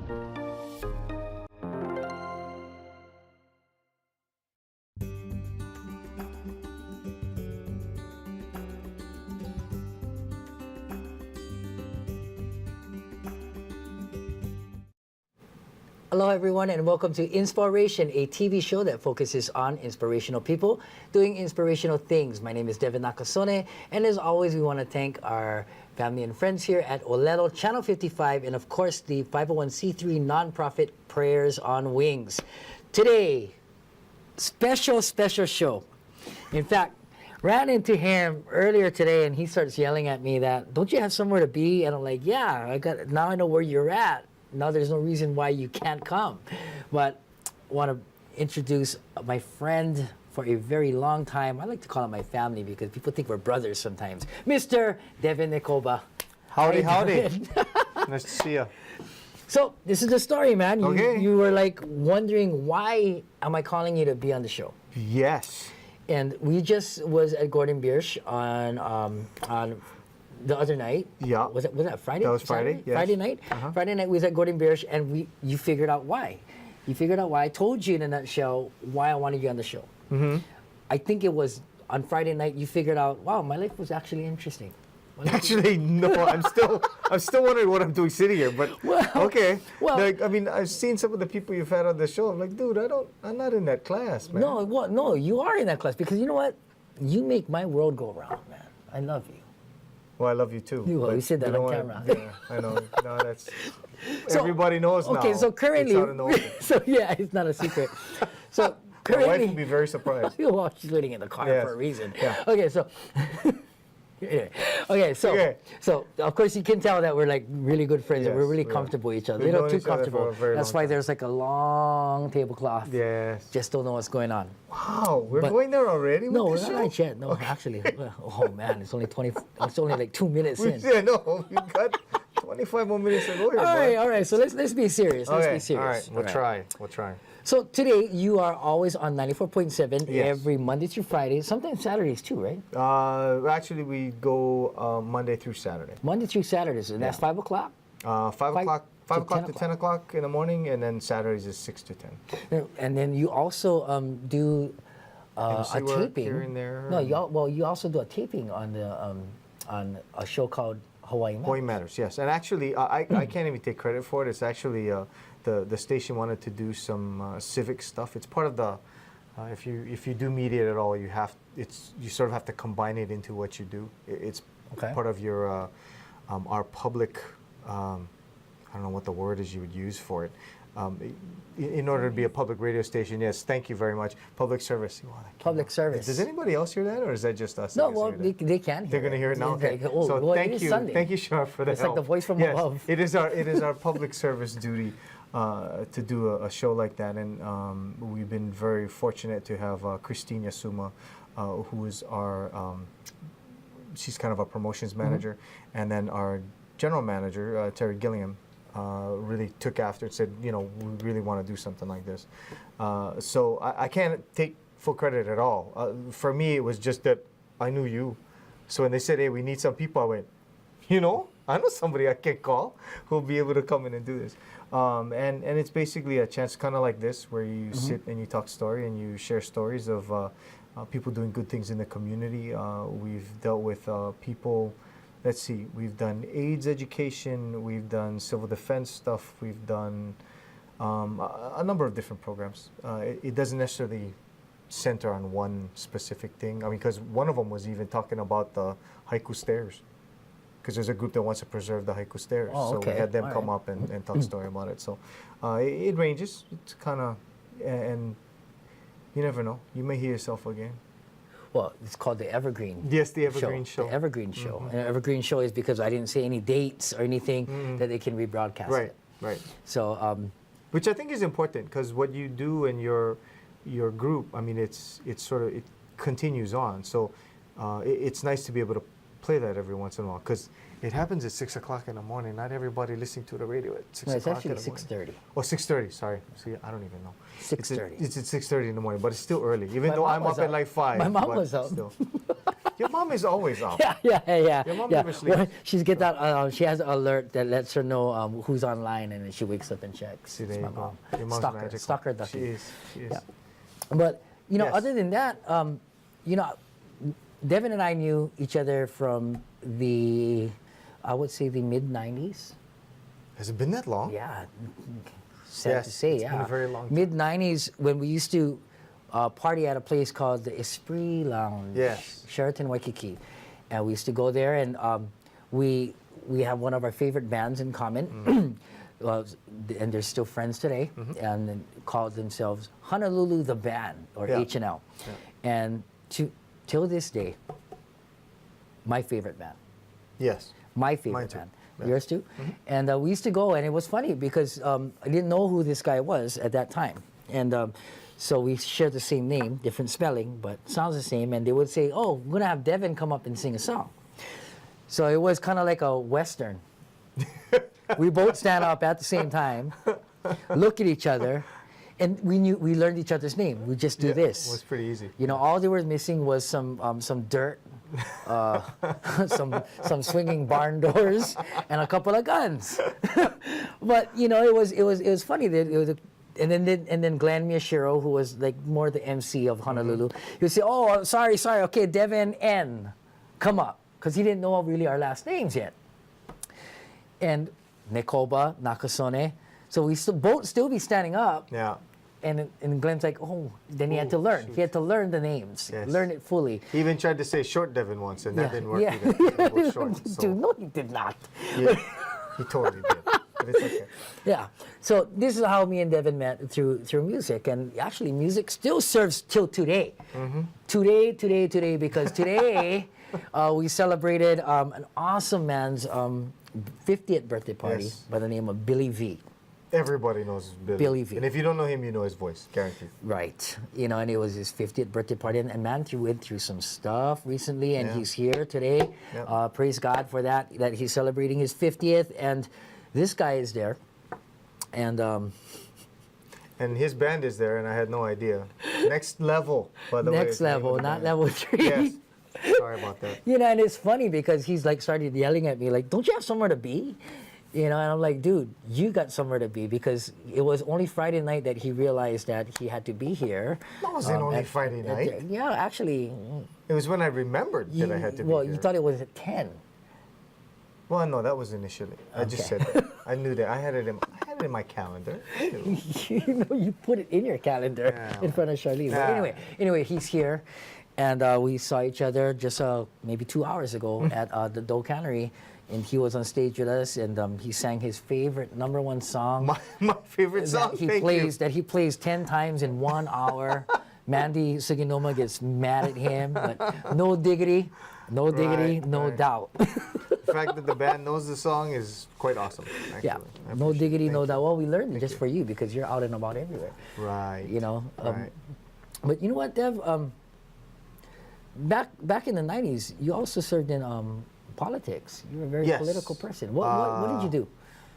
Hello everyone and welcome to InsPOWration, a TV show that focuses on inspirational people doing inspirational things. My name is Devon Nekoba, and as always we want to thank our family and friends here at Olelo Channel 55 and of course the 501c3 nonprofit Prayers on Wings. Today, special show. In fact, ran into him earlier today and he starts yelling at me that, don't you have somewhere to be? And I'm like, yeah, now I know where you're at. Now there's no reason why you can't come. But I want to introduce my friend for a very long time. I like to call him my family because people think we're brothers sometimes. Mr. Devon Nekoba. Howdy. Nice to see you. So this is the story, man. Okay. You were like wondering, why am I calling you to be on the show? Yes. And we just was at Gordon Biersch on the other night. Yeah. Was that Friday? That was Friday, yes. Friday night? Friday night we was at Gordon Biersch and you figured out why. You figured out why. I told you in a nutshell why I wanted you on the show. Mm-hmm. I think it was on Friday night you figured out, wow, my life was actually interesting. Actually, no, I'm still wondering what I'm doing sitting here, but okay. Well, like, I mean, I've seen some of the people you've had on the show. I'm like, dude, I'm not in that class, man. No, you are in that class because you know what? You make my world go round, man. I love you. Well, I love you too. You said that on camera. Yeah, I know. No, that's so, everybody knows now. Okay, so currently, it's out in the open. So yeah, it's not a secret. So currently, my wife would be very surprised. Well, she's waiting in the car for a reason. Yeah. Okay, so. So of course you can tell that we're like really good friends and we're really comfortable with each other. We're too comfortable. That's why there's like a long tablecloth. Yes. Just don't know what's going on. Wow, we're going there already? No, with we're this not show? yet. No, actually. Oh man, it's only like 2 minutes in. Yeah, no, we got 25 more minutes to go here. All right. So let's be serious. Let's be serious. All right, we'll try. So today you are always on 94.7 every Monday through Friday, sometimes Saturdays too, right? Actually, we go Monday through Saturday. Monday through Saturdays, and that's 5 o'clock? 5 o'clock to 10 o'clock in the morning, and then Saturdays is 6 to 10. And then you also do a taping. Here and there. No, you also do a taping on the on a show called Hawaii Matters. Hawaii Matters, yes. And actually, I can't even take credit for it. It's actually the station wanted to do some civic stuff. It's part of the if you do media at all, you sort of have to combine it into what you do. It's part of your our public. I don't know what the word is you would use for it. In order to be a public radio station, yes, thank you very much. Public service. Public service. Does anybody else hear that, or is that just us? No, well, they can hear They're going to hear it now. Okay. So thank you. Sunday. Thank you, Shar, for that. It's like the voice from above. It is our public service duty to do a show like that, and we've been very fortunate to have Christine Yasuma, who is our she's kind of a promotions manager, and then our general manager Terry Gillingham. Really took after it, said, we really want to do something like this. So I can't take full credit at all. For me, it was just that I knew you. So when they said, hey, we need some people, I went, I know somebody I can call who'll be able to come in and do this. And it's basically a chance kind of like this where you sit and you talk story and you share stories of people doing good things in the community. We've dealt with people. Let's see, we've done AIDS education, we've done civil defense stuff, we've done a number of different programs. It doesn't necessarily center on one specific thing. I mean, because one of them was even talking about the haiku stairs, because there's a group that wants to preserve the haiku stairs. So we had them come up and talk story about it. So it ranges. It's kind of, and you never know. You may hear yourself again. Well, it's called the Evergreen. Yes, the Evergreen Show. The Evergreen Show. And the Evergreen Show is because I didn't say any dates or anything that they can rebroadcast. Right. So, which I think is important because what you do in your group, I mean, it continues on. So it's nice to be able to play that every once in a while because it happens at 6 o'clock in the morning. Not everybody listening to the radio at 6 o'clock. It's actually 6:30. Oh, 6:30. Sorry. See, I don't even know. 6:30. It's at 6:30 in the morning, but it's still early. Even though I'm up at like 5. My mom was up. Still. Your mom is always up. Yeah. Your mom yeah. never sleeps. Well, she's get that. She has an alert that lets her know who's online, and then she wakes up and checks. See, there It's you my go. mom. Your mom's Stalker, magical. stalker ducky. She is. She is. Yeah. But Yes. other than that, Devon and I knew each other from I would say the mid '90s. Has it been that long? Yeah, sad Yes, to say. it's been a very long time. Mid '90s when we used to party at a place called the Esprit Lounge. Yes. Sheraton Waikiki, and we used to go there, and we have one of our favorite bands in common. Mm-hmm. Well, and they're still friends today, and then called themselves Honolulu the Band, or Yeah. H&L. And till this day, my favorite band. Yes. My favorite Mine too. band. Yeah. Yours too? And we used to go, and it was funny because I didn't know who this guy was at that time. And so we shared the same name, different spelling, but sounds the same. And they would say, oh, we're going to have Devon come up and sing a song. So it was kind of like a Western. We both stand up at the same time, look at each other, and we learned each other's name. We just do this. It was pretty easy. All they were missing was some dirt, some swinging barn doors, and a couple of guns. But it was funny that it was. And then Glenn Miyashiro, who was like more the MC of Honolulu, he would say, "Oh, sorry, okay, Devon N, come up," because he didn't know really our last names yet. And Nekoba, Nakasone, so we both still be standing up. Yeah. And Glenn's like, oh, then he had to learn. shoot. He had to learn the names, Yes. learn it fully. He even tried to say short Devon once, and that didn't work yeah. either. It was short, so Dude, no, he did not. yeah, he totally did. But it's okay. Yeah. So this is how me and Devon met through music, and actually music still serves till today. Today, because today we celebrated an awesome man's 50th birthday party Yes. by the name of Billy V. Everybody knows Billy. Billy V. And if you don't know him, you know his voice, guaranteed. Right. And it was his 50th birthday party. And man went through some stuff recently, and Yeah. he's here today. Yeah. Praise God for that he's celebrating his 50th. And this guy is there. And And his band is there, and I had no idea. Next level, by the way. next is the name level, of the not band. level 3. Yes. Sorry about that. And it's funny because he's like started yelling at me, like, don't you have somewhere to be? And I'm like, dude, you got somewhere to be, because it was only Friday night that he realized that he had to be here. That wasn't only Friday night. Yeah, actually. It was when I remembered that I had to be Well, here. you thought it was at 10. Well, no, that was initially. I just Okay. said that. I knew that. I had it in my calendar. I knew. You put it in your calendar Yeah, in front of Charlene. Yeah. But anyway, he's here, and we saw each other just maybe 2 hours ago at the Doe Cannery, and he was on stage with us, and he sang his favorite #1 song My favorite song. that he Thank plays you. that he plays 10 times in 1 hour. Mandy Suginoma gets mad at him, but no diggity, no Right. doubt. The fact that the band knows the song is quite awesome. Actually. Yeah, I no appreciate it. diggity, Thank no you. doubt. Well, we learned it Thank just you. for you because you're out and about everywhere. Right. Right. Right. But you know what, Dev? Back in the '90s, you also served in politics. You were a very Yes. political person. What did you do?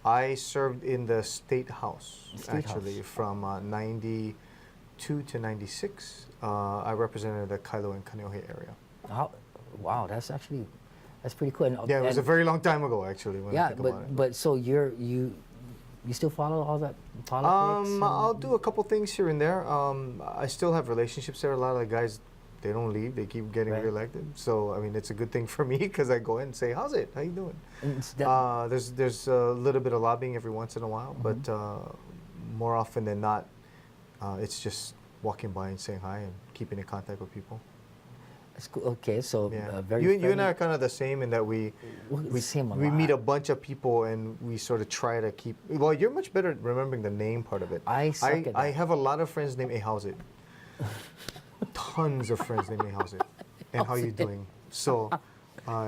I served in the State House, State actually, House. from 92 to 96. I represented the Kailo and Kaneohe area. Wow, that's pretty cool. And, Yeah, it was a and- very long time ago, actually, when I yeah, think about it. but so you still follow all that politics? I'll do a couple things here and there. I still have relationships there. A lot of the guys, they don't leave. They keep getting Right. reelected. So, I mean, it's a good thing for me because I go in and say, how's it? How you doing? And it's that- There's a little bit of lobbying every once in a while, Mm-hmm. but more often than not, it's just walking by and saying hi and keeping in contact with people. it's cool. Okay, so Yeah. very You and I friendly. are kind of the same in that we Same a we meet a lot. bunch of people and we sort of try to keep. Well, you're much better at remembering the name part of it. I suck at I that. have a lot of friends named How's it? Tons of friends named How's it? And how you doing? So,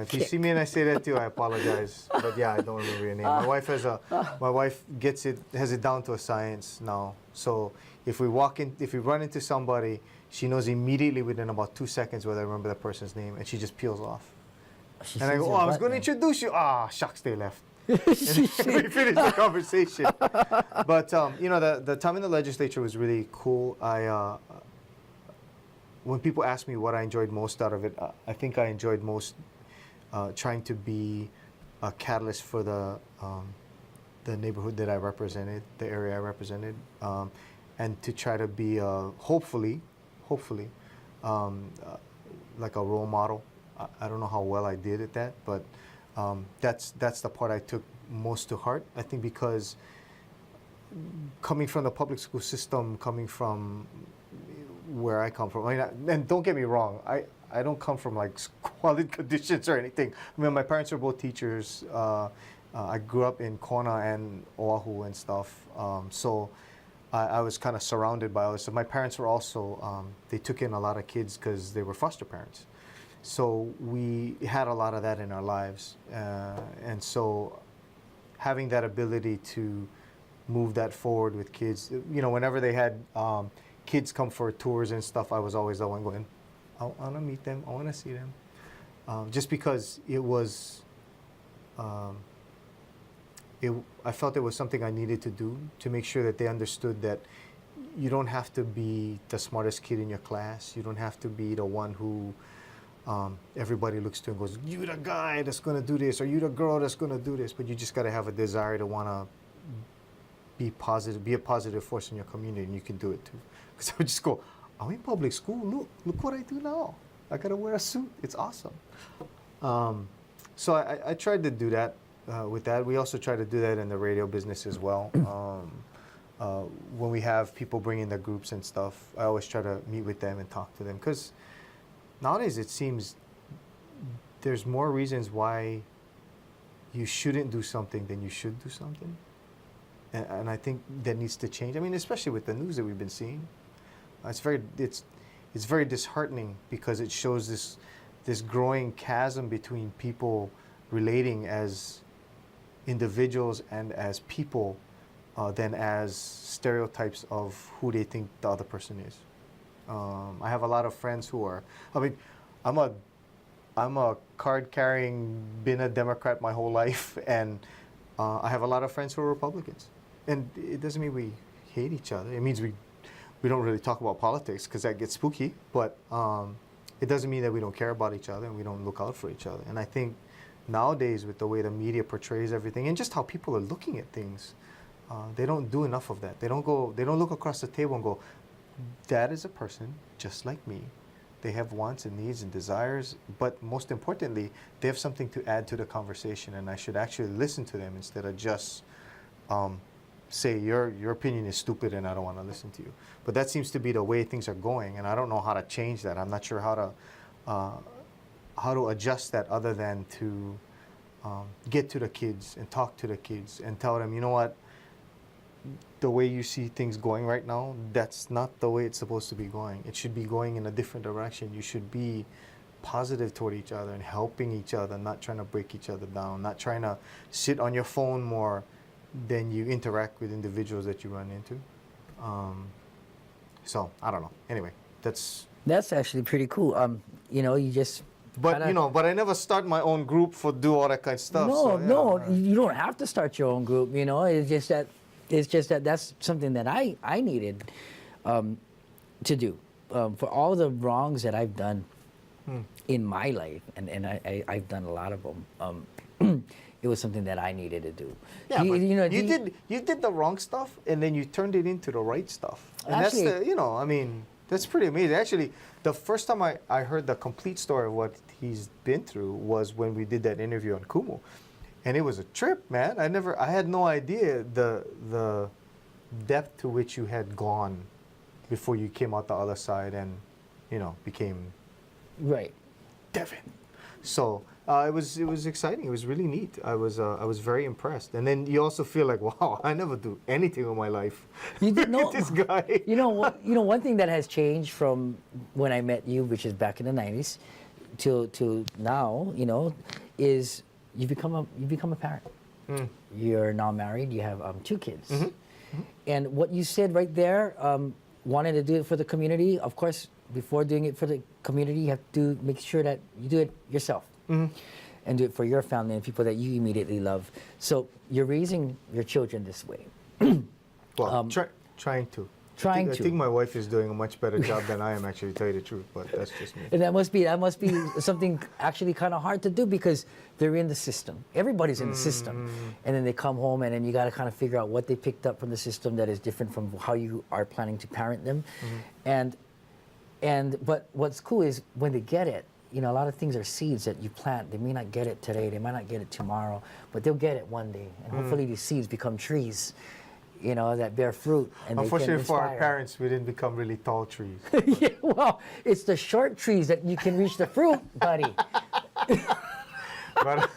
if you see me and I say that to you, I apologize. But yeah, I don't remember your name. My wife has it down to a science now. So if we run into somebody, she knows immediately within about 2 seconds whether I remember that person's name, and she just peels off. She And I sees go, your oh, I was butt, going to man. introduce you. Ah, shucks, they left. And we finished the conversation. But, the time in the legislature was really cool. when people ask me what I enjoyed most out of it, I think I enjoyed most trying to be a catalyst for the neighborhood that I represented, the area I represented, and to try to be hopefully, like a role model. I don't know how well I did at that, but that's the part I took most to heart. I think because coming from the public school system, coming from where I come from, I mean, and don't get me wrong, I don't come from like squalid conditions or anything. I mean, my parents are both teachers. I grew up in Kona and Oahu and stuff, so I was kind of surrounded by all this. So my parents were also, they took in a lot of kids because they were foster parents. So we had a lot of that in our lives. And so having that ability to move that forward with kids, you know, whenever they had kids come for tours and stuff, I was always the one going, I want to meet them, I want to see them. Just because it was, I felt it was something I needed to do to make sure that they understood that you don't have to be the smartest kid in your class. You don't have to be the one who everybody looks to and goes, you the guy that's going to do this, or you the girl that's going to do this. But you just got to have a desire to want to be positive, be a positive force in your community, and you can do it too. Because I would just go, I'm in public school. Look what I do now. I got to wear a suit. It's awesome. So I tried to do that. With that, we also try to do that in the radio business as well. When we have people bring in their groups and stuff, I always try to meet with them and talk to them, because nowadays it seems there's more reasons why you shouldn't do something than you should do something, and I think that needs to change. I mean, especially with the news that we've been seeing, it's very disheartening, because it shows this growing chasm between people relating as individuals and as people than as stereotypes of who they think the other person is. I have a lot of friends who are, I mean, I'm a card-carrying, been a Democrat my whole life, and I have a lot of friends who are Republicans. And it doesn't mean we hate each other. It means we don't really talk about politics, because that gets spooky, but it doesn't mean that we don't care about each other and we don't look out for each other. And I think nowadays, with the way the media portrays everything and just how people are looking at things, they don't do enough of that. They don't look across the table and go, that is a person just like me. They have wants and needs and desires, but most importantly, they have something to add to the conversation, and I should actually listen to them instead of just say your opinion is stupid and I don't want to listen to you. But that seems to be the way things are going, and I don't know how to change that. I'm not sure how to adjust that, other than to get to the kids and talk to the kids and tell them, you know what, the way you see things going right now, that's not the way it's supposed to be going. It should be going in a different direction. You should be positive toward each other and helping each other, not trying to break each other down, not trying to sit on your phone more than you interact with individuals that you run into. So I don't know. Anyway, that's actually pretty cool. You know, you just. But but I never start my own group for do all that kind of stuff. No, you don't have to start your own group. You know, it's just that that's something that I needed to do for all the wrongs that I've done in my life, and I've done a lot of them. It was something that I needed to do. Yeah, you did the wrong stuff, and then you turned it into the right stuff. And actually, that's that's pretty amazing. Actually, the first time I heard the complete story of what he's been through was when we did that interview on Kumu. And it was a trip, man. I had no idea the depth to which you had gone before you came out the other side and, became right. Devon. So it was exciting. It was really neat. I was very impressed. And then you also feel like, wow, I never do anything with my life. You did know this guy. One thing that has changed from when I met you, which is back in the 90s, to now, is you become a parent. You're now married. You have 2 kids. Mm-hmm. Mm-hmm. And what you said right there, wanting to do it for the community. Of course, before doing it for the community, you have to make sure that you do it yourself. Mm-hmm. And do it for your family and people that you immediately love. So you're raising your children this way. Well, trying to. Trying I to. think my wife is doing a much better job than I am, actually, to tell you the truth, but that's just me. And that must be something actually kind of hard to do because they're in the system. Everybody's in the system, and then they come home, and then you got to kind of figure out what they picked up from the system that is different from how you are planning to parent them. But what's cool is when they get it. You know, a lot of things are seeds that you plant. They may not get it today, they might not get it tomorrow, but they'll get it one day, and hopefully these seeds become trees. You know, that bear fruit. And Unfortunately they can for our inspire. parents, we didn't become really tall trees. Yeah, well, it's the short trees that you can reach the fruit, buddy. But,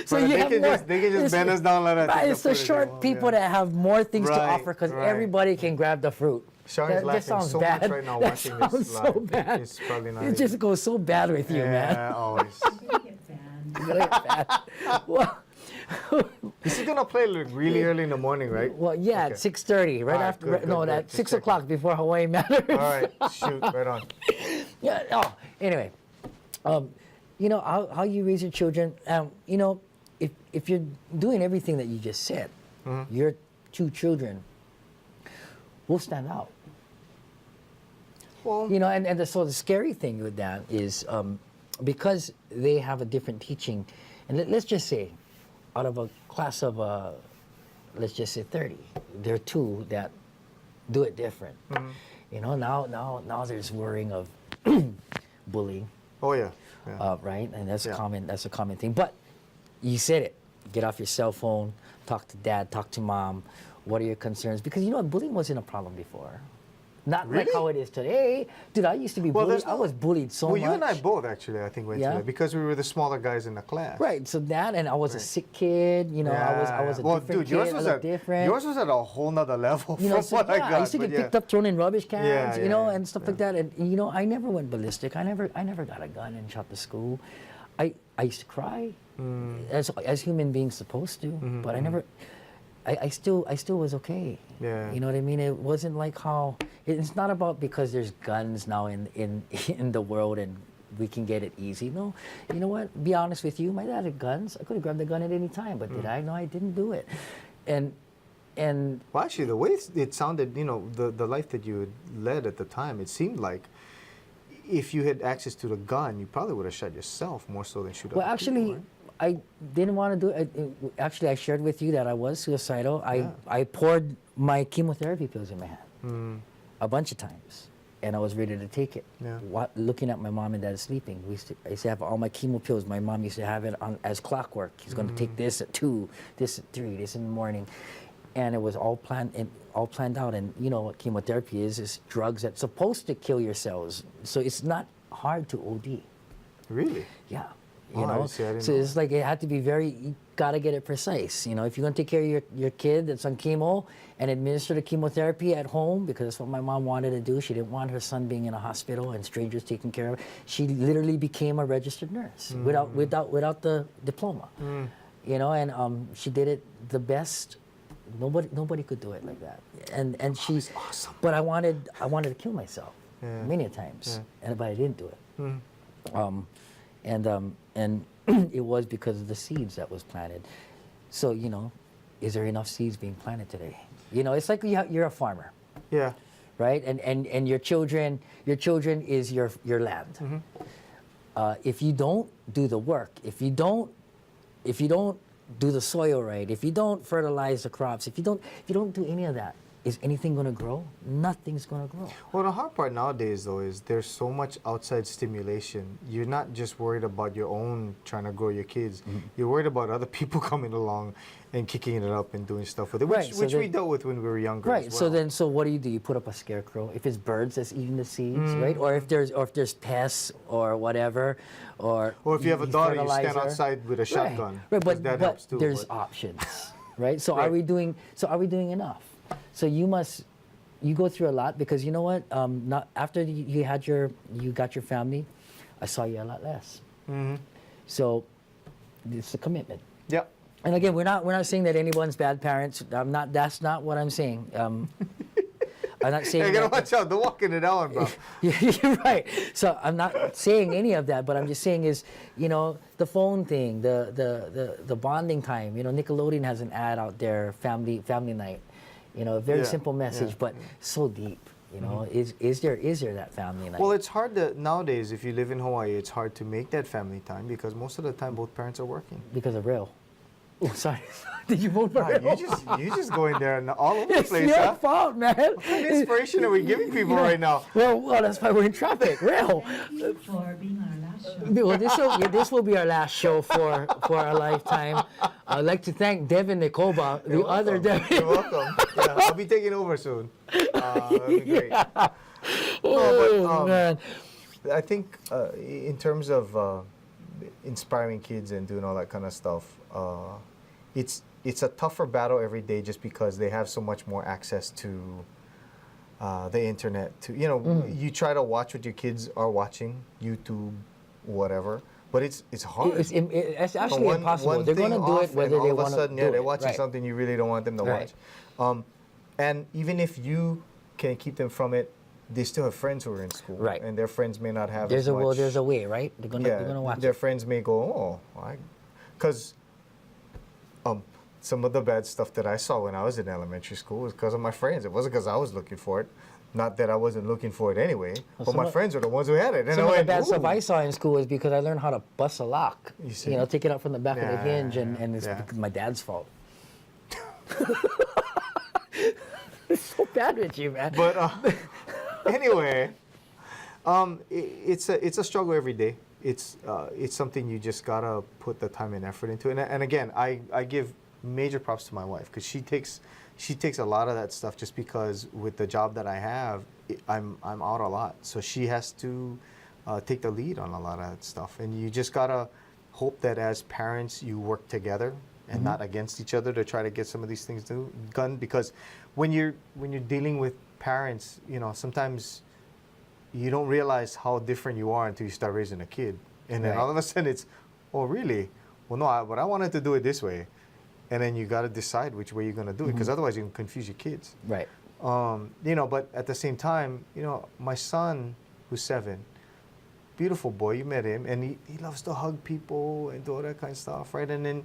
So but you they have can more- just bend us down like that. Right, take it's the fruit if they short want, people yeah. that have more things to Right, offer because right. everybody can grab the fruit. Sean is laughing so much right now That watching sounds this so live. bad. It's probably not It even- just goes so bad with you, man. Yeah, always. You're gonna get bad. Well, This is gonna play like really early in the morning, right? well, yeah, Okay. at 6:30, right All right, after. good, no, good, at good. 6 Just o'clock before Hawaii Matters. All right, shoot, right on. Yeah. Oh, anyway, you know how you raise your children. You know, if you're doing everything that you just said, your 2 children will stand out. Well, You know, so the scary thing with that is because they have a different teaching, and let's just say, out of a class of let's just say 30, there are 2 that do it different. You know, now there's worrying of bullying. oh yeah, yeah. Right? And that's Yeah. common. That's a common thing. But you said it. Get off your cell phone. Talk to dad. Talk to mom. What are your concerns? Because you know what, bullying wasn't a problem before. Not like Really? how it is today, dude. I used to be Well, bullied. there's I no- was bullied so well, much. you and I both actually, I think, went Yeah? through that because we were the smaller guys in the class. Right. So that, and I was a sick kid. You know, I was a well, different dude, kid. yours I was looked different. yours was at a whole nother level You know, from so, what I yeah, got. I used to but get yeah. picked up, thrown in rubbish cans, Yeah, you know, yeah, and stuff like that. And you know, I never went ballistic. I never got a gun and shot to school. I used to cry, as human beings supposed to, but I never. I still was okay. Yeah. You know what I mean? It wasn't like how it's not about because there's guns now in in the world and we can get it easy. No, you know what? Be honest with you. My dad had guns. I could have grabbed the gun at any time, but did I? No, I didn't do it. And Well, actually, the way it sounded, you know, the life that you had led at the time, it seemed like if you had access to the gun, you probably would have shot yourself more so than shoot well, other actually, people, right? I didn't want to do it. Actually, I shared with you that I was suicidal. I poured my chemotherapy pills in my hand a bunch of times, and I was ready to take it. Yeah. Looking at my mom and dad sleeping, I used to have all my chemo pills. My mom used to have it on as clockwork. He's going to take this at 2, this at 3, this in the morning, and it was all planned out. And you know what chemotherapy is drugs that's supposed to kill your cells. So it's not hard to OD. Really? Yeah. Oh, You I know, see, I didn't so know it's like it had to be you gotta get it precise. You know, if you're gonna take care of your kid that's on chemo and administer the chemotherapy at home, because that's what my mom wanted to do. She didn't want her son being in a hospital and strangers taking care of her. She literally became a registered nurse without the diploma. You know, and she did it the best. Nobody could do it like that. And she, That's awesome. but I wanted to kill myself Yeah. many a times, but I didn't do it. And it was because of the seeds that was planted. So, you know, is there enough seeds being planted today? You know, it's like you're a farmer, Yeah. right? And your children is your land. If you don't do the work, if you don't do the soil right, if you don't fertilize the crops, if you don't do any of that, is anything going to grow? Nothing's going to grow. Well, the hard part nowadays, though, is there's so much outside stimulation. You're not just worried about your own trying to grow your kids. You're worried about other people coming along and kicking it up and doing stuff with it, Right, so which we then- dealt with when we were younger. Right. As So well. then, what do? You put up a scarecrow. If it's birds that's eating the seeds, right? Or if there's pests or whatever, or Or if you have a daughter, you stand fertilizer. outside with a shotgun. Right. 'cause But, that helps too. there's but- options, right? So Right. are we doing enough? So you go through a lot because you know what? Not after you got your family, I saw you a lot less. So it's a commitment. Yeah. And again, we're not saying that anyone's bad parents. That's not what I'm saying. I'm not saying. Hey, you gotta that- watch out. They're walking it out, bro. You're right. So I'm not saying any of that, but I'm just saying is, you know, the phone thing, the bonding time. You know, Nickelodeon has an ad out there, family night. You know, a very Yeah, simple message, yeah, but so deep. You know, is there that family night? Well, it's hard to, nowadays, if you live in Hawaii, it's hard to make that family time because most of the time both parents are working. Because of rail. Oh, sorry. Did you vote for Wow, rail? you just going there and all over the It's place, your huh? fault, man. What kind of inspiration are we giving people right now? Well, that's why we're in traffic. Rail. Thank you for being on our last show. Well, this will be our last show for our lifetime. I'd like to thank Devon Nekoba, the other Devon. You're welcome. Yeah, I'll be taking over soon. That'd be great. Oh, man. I think in terms of inspiring kids and doing all that kind of stuff, it's a tougher battle every day just because they have so much more access to the internet. You try to watch what your kids are watching, YouTube, whatever, but it's hard. It's actually impossible. They're going to do it whether they want to do it. All of a sudden, they're watching Right. something you really don't want them to Right. watch. And even if you can keep them from it, they still have friends who are in school, Right. and their friends may not have There's as a much. will, there's a way, right? They're gonna watch Their it. friends may go, because some of the bad stuff that I saw when I was in elementary school was because of my friends. It wasn't because I was looking for it. Not that I wasn't looking for it anyway, but some my of- friends were the ones who had it. And Some I of the went, bad stuff "Ooh." I saw in school is because I learned how to bust a lock. You see? Take it out from the back of the Yeah, hinge, and it's yeah. because my dad's fault. It's so bad with you, man. But anyway, it's a struggle every day. It's something you just gotta put the time and effort into. And again, I give major props to my wife because she takes a lot of that stuff just because with the job that I have, I'm out a lot. So she has to take the lead on a lot of that stuff. And you just gotta hope that as parents you work together and not against each other to try to get some of these things done. Because when you're dealing with parents, sometimes you don't realize how different you are until you start raising a kid. And then Right. all of a sudden it's, oh, really? Well, no, but I wanted to do it this way. And then you got to decide which way you're going to do it because otherwise you can confuse your kids. Right. But at the same time, my son, who's 7, beautiful boy, you met him, and he loves to hug people and do all that kind of stuff, right? And then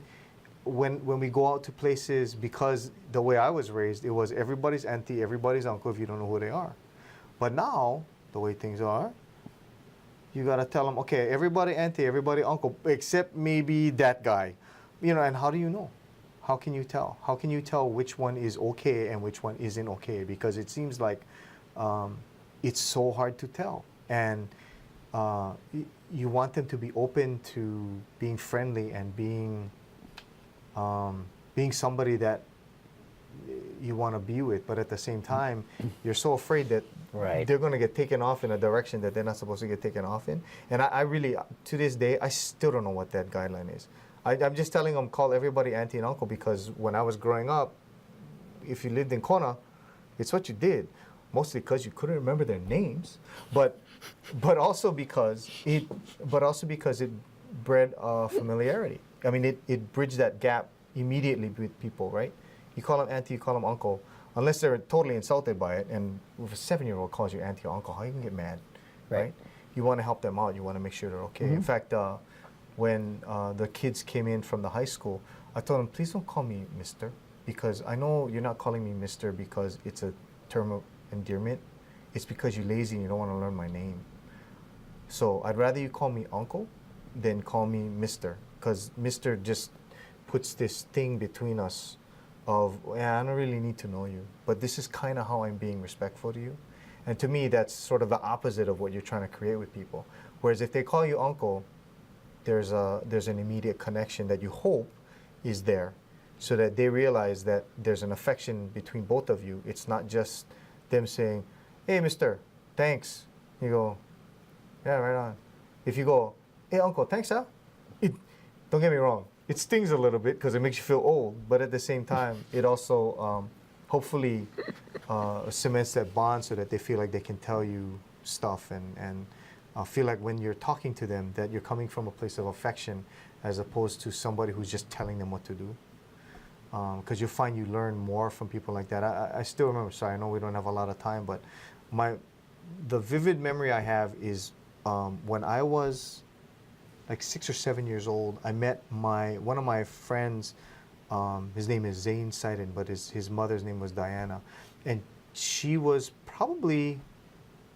when we go out to places, because the way I was raised, it was everybody's auntie, everybody's uncle if you don't know who they are. But now, the way things are, you got to tell them, okay, everybody auntie, everybody uncle, except maybe that guy. And how do you know? How can you tell? How can you tell which one is okay and which one isn't okay? Because it seems like it's so hard to tell. And you want them to be open to being friendly and being somebody that you want to be with. But at the same time, you're so afraid that Right. they're going to get taken off in a direction that they're not supposed to get taken off in. And I really, to this day, I still don't know what that guideline is. I'm just telling them, call everybody auntie and uncle, because when I was growing up, if you lived in Kona, it's what you did. Mostly because you couldn't remember their names, but also because it bred familiarity. I mean, it bridged that gap immediately with people, right? You call them auntie, you call them uncle, unless they're totally insulted by it. And if a 7-year-old calls you auntie or uncle, how you can get mad, right? You want to help them out. You want to make sure they're okay. In fact, when the kids came in from the high school, I told them, please don't call me Mr. because I know you're not calling me Mr. because it's a term of endearment. It's because you're lazy and you don't want to learn my name. So I'd rather you call me uncle than call me Mr. because Mr. just puts this thing between us of, I don't really need to know you, but this is kind of how I'm being respectful to you. And to me, that's sort of the opposite of what you're trying to create with people. Whereas if they call you uncle, there's an immediate connection that you hope is there so that they realize that there's an affection between both of you. It's not just them saying, hey, mister, thanks. You go, yeah, right on. If you go, hey, uncle, thanks, huh? Don't get me wrong. It stings a little bit because it makes you feel old, but at the same time, it also hopefully cements that bond so that they feel like they can tell you stuff and feel like when you're talking to them that you're coming from a place of affection as opposed to somebody who's just telling them what to do. Because you find you learn more from people like that. I still remember, sorry, I know we don't have a lot of time, but the vivid memory I have is when I was like 6 or 7 years old, I met one of my friends' His name is Zain Saidin, but his mother's name was Diana. And she was probably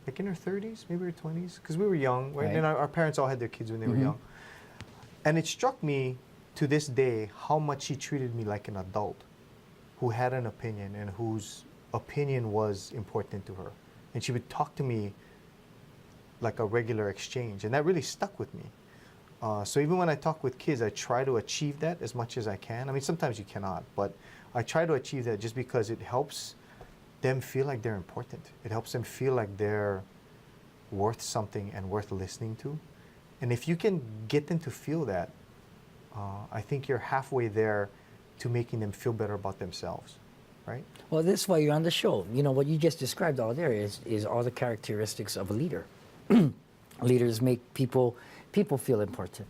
like in her 30s, maybe her 20s, because we were young, right? Right. And our parents all had their kids when they were young. And it struck me to this day how much she treated me like an adult who had an opinion and whose opinion was important to her. And she would talk to me like a regular exchange, and that really stuck with me. So even when I talk with kids, I try to achieve that as much as I can. I mean, sometimes you cannot, but I try to achieve that just because it helps them feel like they're important. It helps them feel like they're worth something and worth listening to. And if you can get them to feel that, I think you're halfway there to making them feel better about themselves, right? Well, that's why you're on the show. You know, what you just described all there is all the characteristics of a leader. Leaders make people feel important.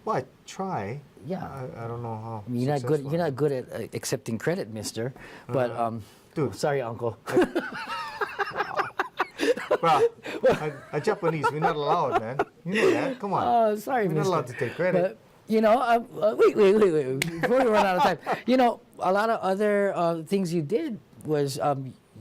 Well, I try. Yeah. I don't know how. I mean, you're not good. successful You're I am. not good at accepting credit, Mister. But Dude. sorry, Uncle. Well, Japanese, we're not allowed, man. You know that. Come on. Oh, sorry, We're not Mister. allowed to take credit. But you know, wait. Before we run out of time, you know, a lot of other things you did was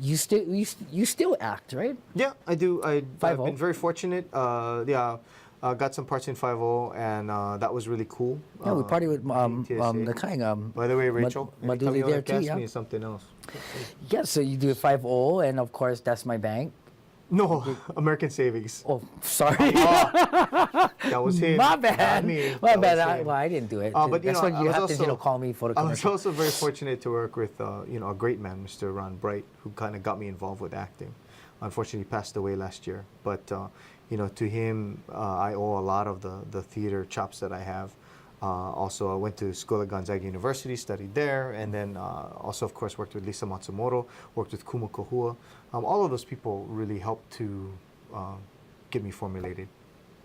you still act, right? Yeah, I do. I've 5-0. been very fortunate. Got some parts in 5-0, and that was really cool. Yeah, we partied with TSA. the kind By the way, Rachel, Maduli anytime you there want to too, cast yeah. me is something else. Yeah, so you do a 5-0, and of course that's my bank. No, American Savings. Oh, sorry. That was him. My bad. Not me. My That bad. was him. I didn't do it. But, That's I when you was have to, also- call me for the I was commercial. also very fortunate to work with, a great man, Mr. Ron Bright, who kind of got me involved with acting. Unfortunately, he passed away last year. But, to him, I owe a lot of the theater chops that I have. Also, I went to school at Gonzaga University, studied there, and then also, of course, worked with Lisa Matsumoto, worked with Kuma Kohua. All of those people really helped to get me formulated.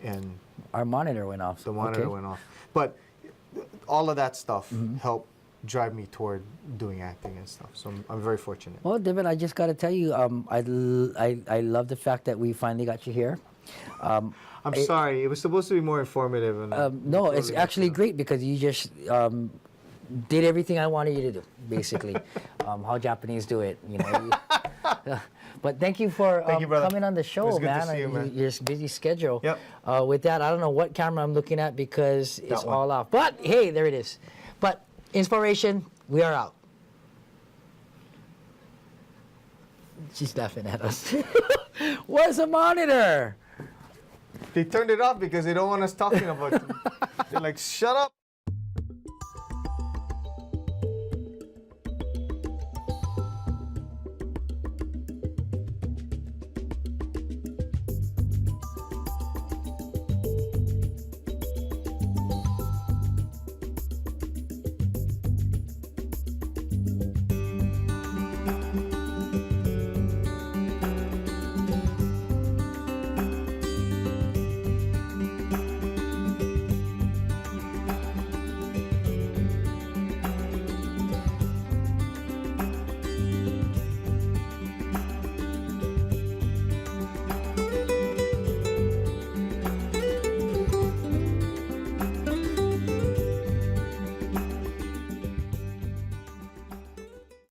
And Our monitor went off. the monitor Okay. went off. But all of that stuff helped drive me toward doing acting and stuff. So I'm very fortunate. Well, Devon, I just got to tell you, I love the fact that we finally got you here. I'm sorry, it was supposed to be more informative. And No, it's totally actually messed it great because you just did everything I wanted you to do, basically. How Japanese do it, you know. But thank you for Thank you, brother. coming on the It show, was good to man. see you, man. Your busy schedule. Yep. With that, I don't know what camera I'm looking at because it's one. all off. But hey, there it is. But InsPOWration, we are out. She's laughing at us. Where's the monitor? They turned it off because they don't want us talking about it. They're like, shut up.